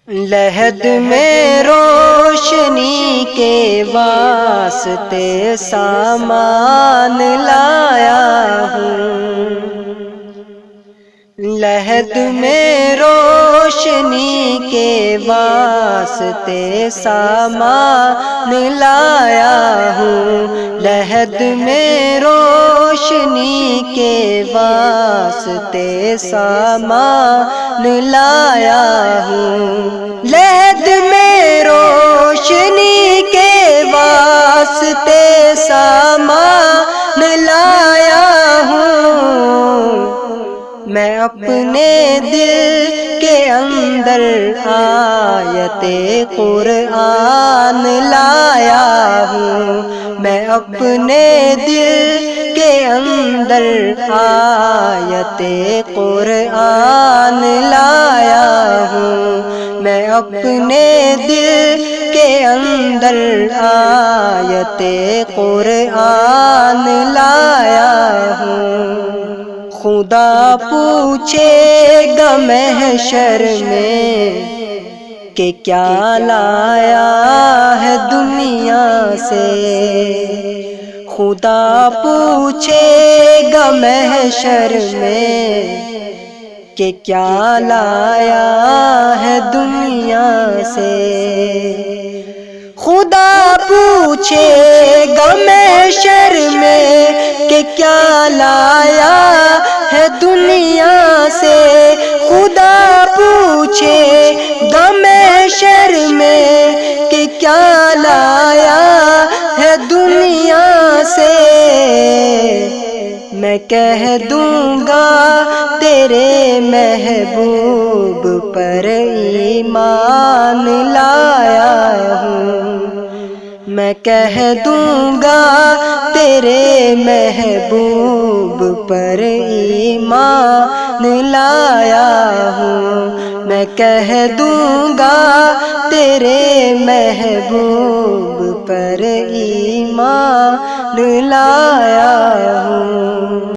لحد میں روشنی کے واسطے سامان لایا ہوں، لحد میں روشنی کے واسطے سامان لایا ہوں، لحد میں روشنی کے واسطے سامان لایا ہوں، لحد میں روشنی کے واسطے سامان لایا ہوں، میں اپنے دل کے اندر آیت قرآن لایا ہوں، میں اپنے دل کے اندر آیت قرآن لایا ہوں، میں اپنے دل کے اندر آیت قرآن لایا ہوں۔ خدا پوچھے گا محشر میں کہ کیا لایا ہے دنیا سے، خدا پوچھے گا محشر میں کہ کیا لایا ہے دنیا سے، خدا پوچھے گا محشر میں کہ کیا لایا ہے دنیا سے، خدا پوچھے گا محشر میں کہ کیا لایا ہے دنیا سے، میں کہہ دوں گا تیرے محبوب پر ایمان لایا ہوں، میں کہہ دوں گا تیرے محبوب پر ایمان لایا ہوں، میں کہہ دوں گا تیرے محبوب پر ایمان لایا ہوں۔